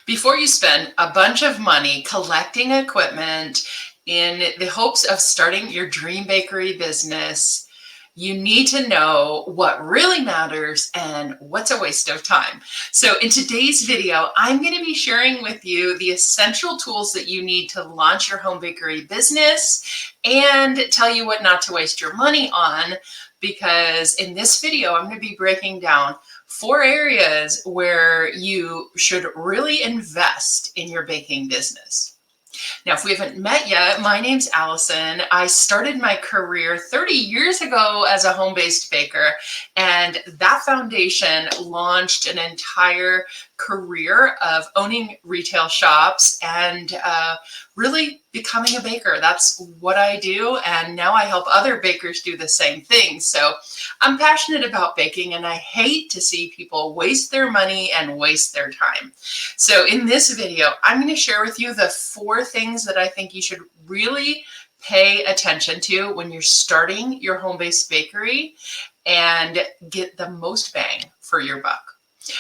Before you spend a bunch of money collecting equipment in the hopes of starting your dream bakery business, you need to know what really matters and what's a waste of time. So in today's video, I'm going to be sharing with you the essential tools that you need to launch your home bakery business and tell you what not to waste your money on, because in this video, I'm going to be breaking down 4 areas where you should really invest in your baking business. Now, if we haven't met yet, my name's Allison. I started my career 30 years ago as a home-based baker, and that foundation launched an entire career of owning retail shops and really becoming a baker. That's what I do, and now I help other bakers do the same thing. So I'm passionate about baking, and I hate to see people waste their money and waste their time. So in this video, I'm going to share with you the 4 things that I think you should really pay attention to when you're starting your home-based bakery and get the most bang for your buck.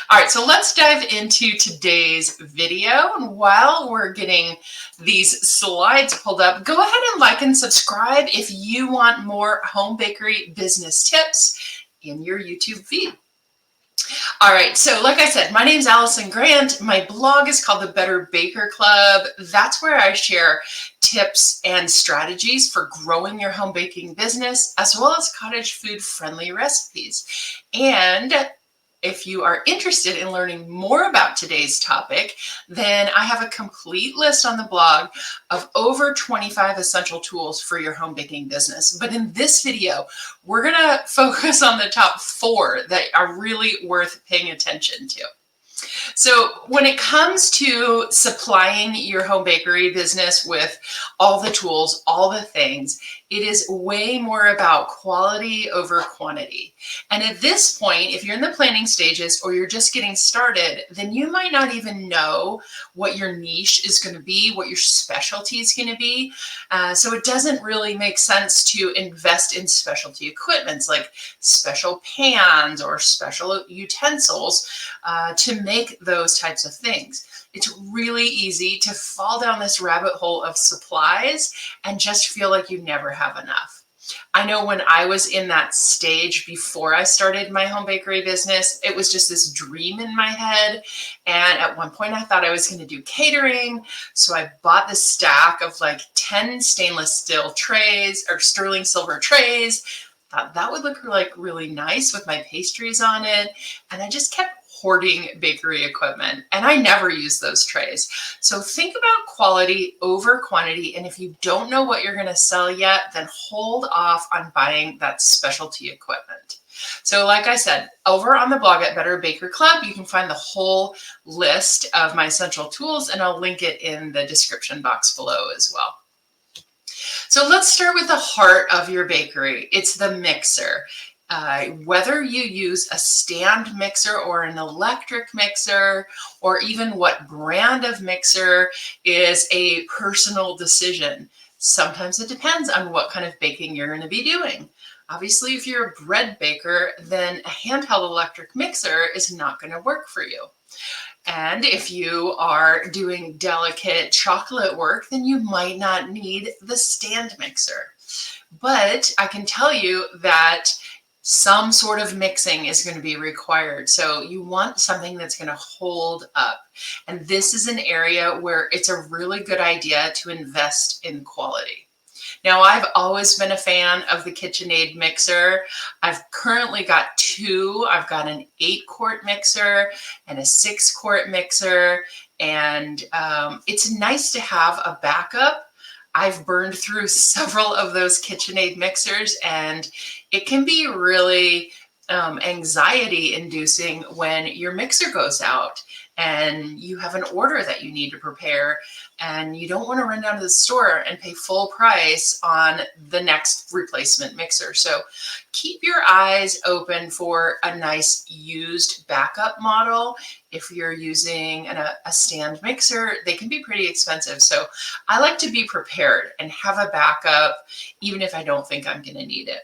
All right, so let's dive into today's video. And while we're getting these slides pulled up, go ahead and like and subscribe if you want more home bakery business tips in your YouTube feed. All right, so like I said, my name's Allison Grant. My blog is called The Better Baker Club. That's where I share tips and strategies for growing your home baking business, as well as cottage food friendly recipes. And if you are interested in learning more about today's topic, then I have a complete list on the blog of over 25 essential tools for your home baking business. But in this video, we're going to focus on the top 4 that are really worth paying attention to. So when it comes to supplying your home bakery business with all the tools, all the things, it is way more about quality over quantity. And at this point, if you're in the planning stages or you're just getting started, then you might not even know what your niche is going to be, what your specialty is going to be. So it doesn't really make sense to invest in specialty equipments like special pans or special utensils to make those types of things. It's really easy to fall down this rabbit hole of supplies and just feel like you never have enough. I know when I was in that stage before I started my home bakery business, it was just this dream in my head. And at one point I thought I was going to do catering. So I bought this stack of like 10 stainless steel trays or sterling silver trays. Thought that would look like really nice with my pastries on it. And I just kept hoarding bakery equipment, and I never use those trays. So think about quality over quantity, and if you don't know what you're going to sell yet, then hold off on buying that specialty equipment. So like I said, over on the blog at Better Baker Club, you can find the whole list of my essential tools, and I'll link it in the description box below as well. So let's start with the heart of your bakery. It's the mixer. Whether you use a stand mixer or an electric mixer, or even what brand of mixer, is a personal decision. Sometimes it depends on what kind of baking you're going to be doing. Obviously, if you're a bread baker, then a handheld electric mixer is not going to work for you. And if you are doing delicate chocolate work, then you might not need the stand mixer. But I can tell you that some sort of mixing is going to be required. So you want something that's going to hold up. And this is an area where it's a really good idea to invest in quality. Now, I've always been a fan of the KitchenAid mixer. I've currently got 2. I've got an 8-quart mixer and a 6-quart mixer. And it's nice to have a backup. I've burned through several of those KitchenAid mixers, and it can be really anxiety inducing when your mixer goes out and you have an order that you need to prepare, and you don't want to run down to the store and pay full price on the next replacement mixer. So keep your eyes open for a nice used backup model. If you're using a stand mixer, they can be pretty expensive. So I like to be prepared and have a backup, even if I don't think I'm going to need it.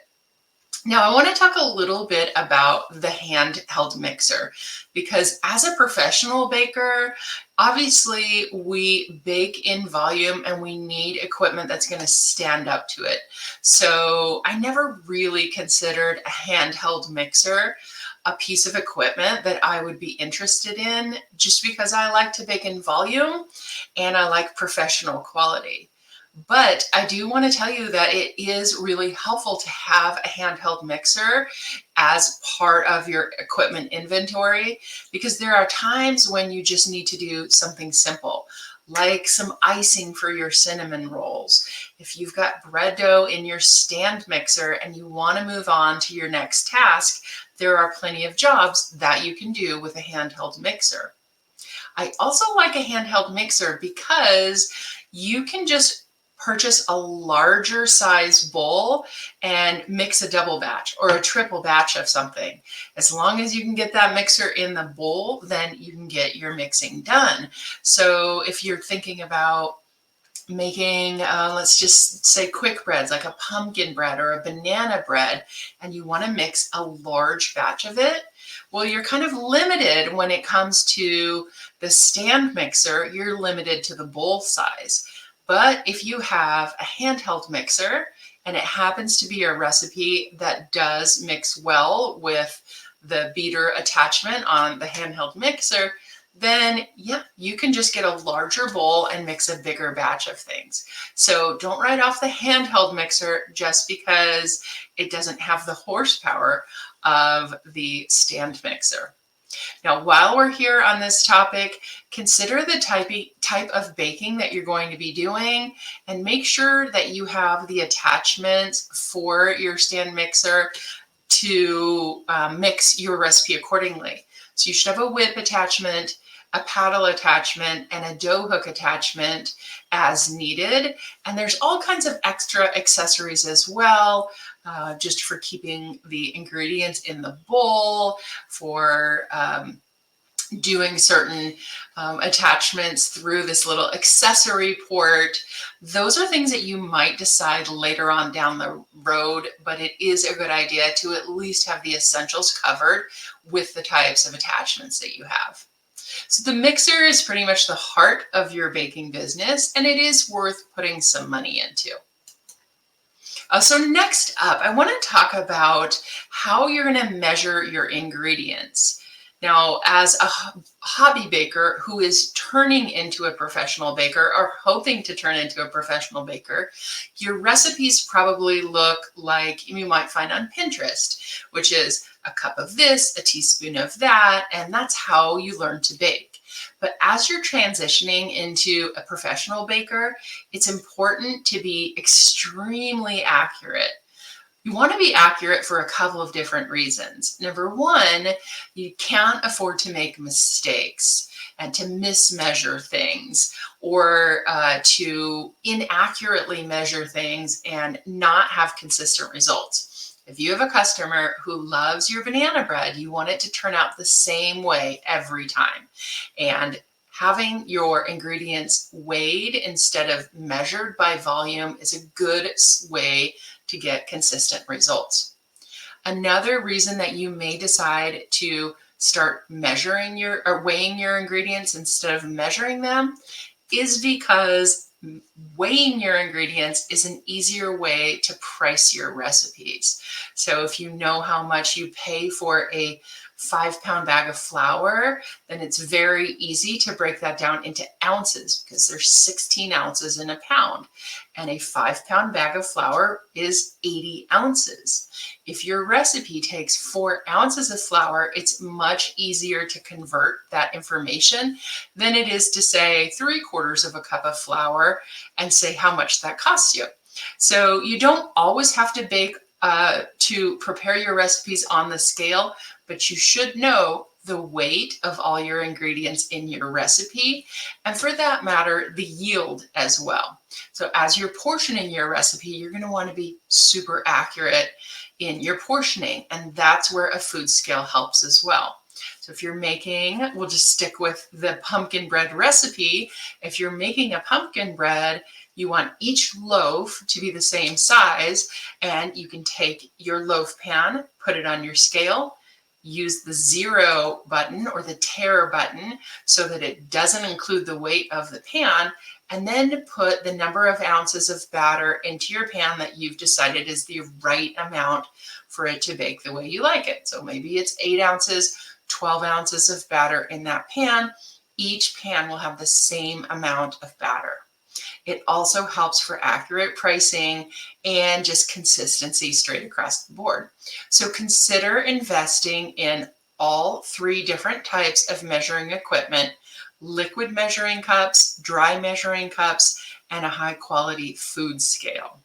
Now, I want to talk a little bit about the handheld mixer because as a professional baker, obviously we bake in volume and we need equipment that's going to stand up to it. So I never really considered a handheld mixer a piece of equipment that I would be interested in just because I like to bake in volume and I like professional quality. But I do want to tell you that it is really helpful to have a handheld mixer as part of your equipment inventory because there are times when you just need to do something simple, like some icing for your cinnamon rolls. If you've got bread dough in your stand mixer and you want to move on to your next task, there are plenty of jobs that you can do with a handheld mixer. I also like a handheld mixer because you can just purchase a larger size bowl and mix a double batch or a triple batch of something. As long as you can get that mixer in the bowl, then you can get your mixing done. So if you're thinking about making, let's just say quick breads like a pumpkin bread or a banana bread, and you want to mix a large batch of it, well, you're kind of limited when it comes to the stand mixer, you're limited to the bowl size. But if you have a handheld mixer and it happens to be a recipe that does mix well with the beater attachment on the handheld mixer, then yeah, you can just get a larger bowl and mix a bigger batch of things. So don't write off the handheld mixer just because it doesn't have the horsepower of the stand mixer. Now, while we're here on this topic, consider the type of baking that you're going to be doing and make sure that you have the attachments for your stand mixer to mix your recipe accordingly. So you should have a whip attachment, a paddle attachment, and a dough hook attachment as needed. And there's all kinds of extra accessories as well, just for keeping the ingredients in the bowl, for doing certain attachments through this little accessory port. Those are things that you might decide later on down the road, but it is a good idea to at least have the essentials covered with the types of attachments that you have. So the mixer is pretty much the heart of your baking business, and it is worth putting some money into. So next up, I want to talk about how you're going to measure your ingredients. Now, as a hobby baker who is turning into a professional baker or hoping to turn into a professional baker, your recipes probably look like you might find on Pinterest, which is a cup of this, a teaspoon of that, and that's how you learn to bake. But as you're transitioning into a professional baker, it's important to be extremely accurate. You want to be accurate for a couple of different reasons. Number one, you can't afford to make mistakes and to mismeasure things or to inaccurately measure things and not have consistent results. If you have a customer who loves your banana bread, you want it to turn out the same way every time. And having your ingredients weighed instead of measured by volume is a good way to get consistent results. Another reason that you may decide to start measuring or weighing your ingredients instead of measuring them is because weighing your ingredients is an easier way to price your recipes. So if you know how much you pay for a 5-pound bag of flour, then it's very easy to break that down into ounces because there's 16 ounces in a pound. And a 5-pound bag of flour is 80 ounces. If your recipe takes 4 ounces of flour, it's much easier to convert that information than it is to say 3/4 of a cup of flour and say how much that costs you. So you don't always have to bake to prepare your recipes on the scale, but you should know the weight of all your ingredients in your recipe, and for that matter, the yield as well. So as you're portioning your recipe, you're going to want to be super accurate in your portioning, and that's where a food scale helps as well. So if you're making, we'll just stick with the pumpkin bread recipe. If you're making a pumpkin bread, you want each loaf to be the same size, and you can take your loaf pan, put it on your scale, use the 0 button or the tare button so that it doesn't include the weight of the pan, and then put the number of ounces of batter into your pan that you've decided is the right amount for it to bake the way you like it. So maybe it's 8 ounces, 12 ounces of batter in that pan. Each pan will have the same amount of batter. It also helps for accurate pricing and just consistency straight across the board. So consider investing in all 3 different types of measuring equipment: liquid measuring cups, dry measuring cups, and a high quality food scale.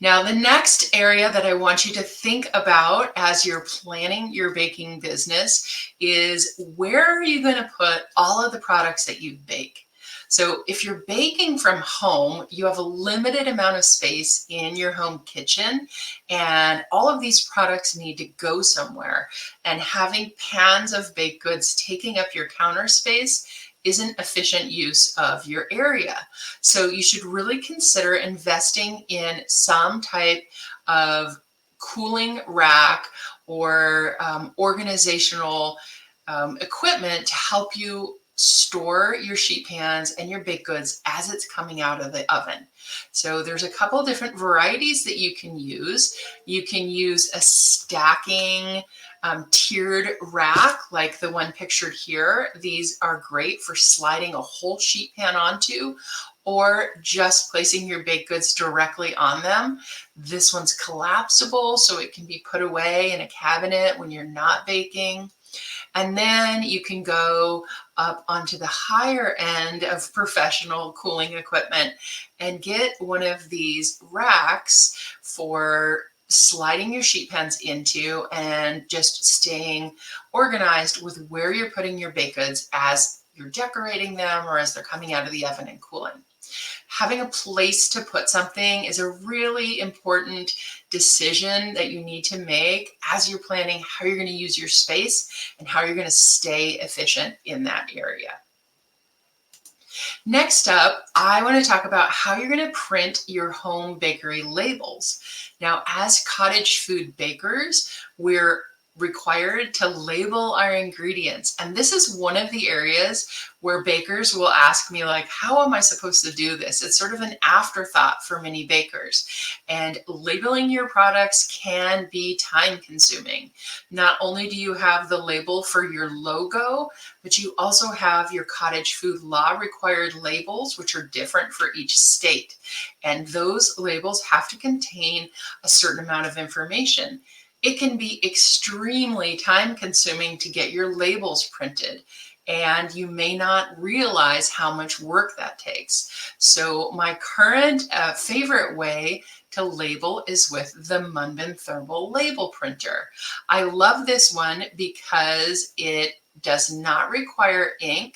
Now, the next area that I want you to think about as you're planning your baking business is, where are you going to put all of the products that you bake? So if you're baking from home, you have a limited amount of space in your home kitchen, and all of these products need to go somewhere. And having pans of baked goods taking up your counter space isn't efficient use of your area. So you should really consider investing in some type of cooling rack or organizational equipment to help you store your sheet pans and your baked goods as it's coming out of the oven. So there's a couple different varieties that you can use. You can use a stacking tiered rack like the one pictured here. These are great for sliding a whole sheet pan onto, or just placing your baked goods directly on them. This one's collapsible, so it can be put away in a cabinet when you're not baking. And then you can go up onto the higher end of professional cooling equipment and get one of these racks for sliding your sheet pans into and just staying organized with where you're putting your baked goods as you're decorating them or as they're coming out of the oven and cooling. Having a place to put something is a really important decision that you need to make as you're planning how you're going to use your space and how you're going to stay efficient in that area. Next up, I want to talk about how you're going to print your home bakery labels. Now, as cottage food bakers, we're required to label our ingredients. And this is one of the areas where bakers will ask me, like, how am I supposed to do this? It's sort of an afterthought for many bakers. And labeling your products can be time consuming. Not only do you have the label for your logo, but you also have your cottage food law required labels, which are different for each state. And those labels have to contain a certain amount of information. It can be extremely time consuming to get your labels printed, and you may not realize how much work that takes. So my current favorite way to label is with the Munbin Thermal Label Printer. I love this one because it does not require ink.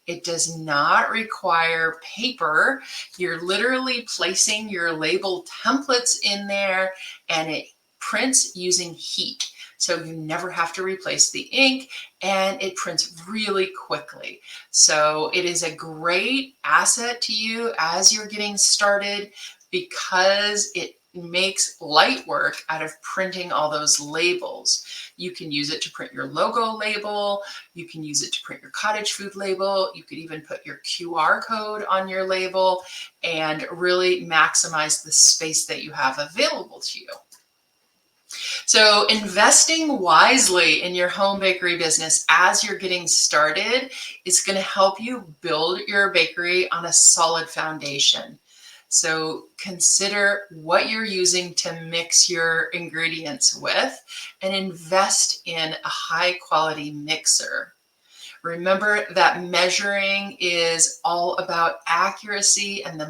It does not require paper. You're literally placing your label templates in there, and it prints using heat. So you never have to replace the ink, and it prints really quickly. So it is a great asset to you as you're getting started, because it makes light work out of printing all those labels. You can use it to print your logo label. You can use it to print your cottage food label. You could even put your QR code on your label and really maximize the space that you have available to you. So investing wisely in your home bakery business as you're getting started is going to help you build your bakery on a solid foundation. So consider what you're using to mix your ingredients with, and invest in a high quality mixer. Remember that measuring is all about accuracy, and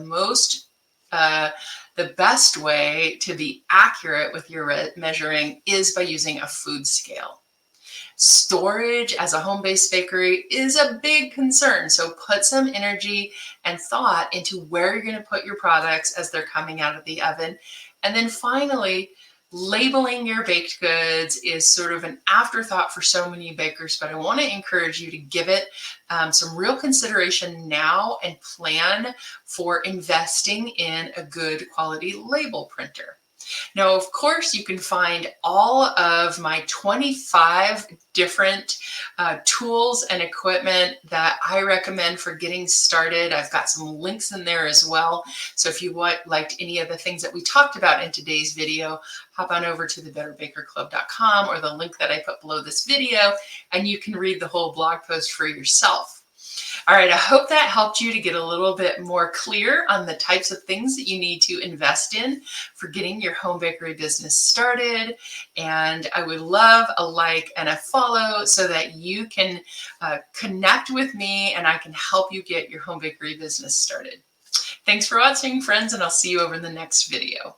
the best way to be accurate with your measuring is by using a food scale. Storage as a home-based bakery is a big concern, so put some energy and thought into where you're going to put your products as they're coming out of the oven. And then finally, Labeling your baked goods is sort of an afterthought for so many bakers, but I want to encourage you to give it some real consideration now and plan for investing in a good quality label printer. Now, of course, you can find all of my 25 different tools and equipment that I recommend for getting started. I've got some links in there as well. So if you liked any of the things that we talked about in today's video, hop on over to thebetterbakerclub.com or the link that I put below this video, and you can read the whole blog post for yourself. All right, I hope that helped you to get a little bit more clear on the types of things that you need to invest in for getting your home bakery business started. And I would love a like and a follow so that you can connect with me and I can help you get your home bakery business started. Thanks for watching, friends, and I'll see you over in the next video.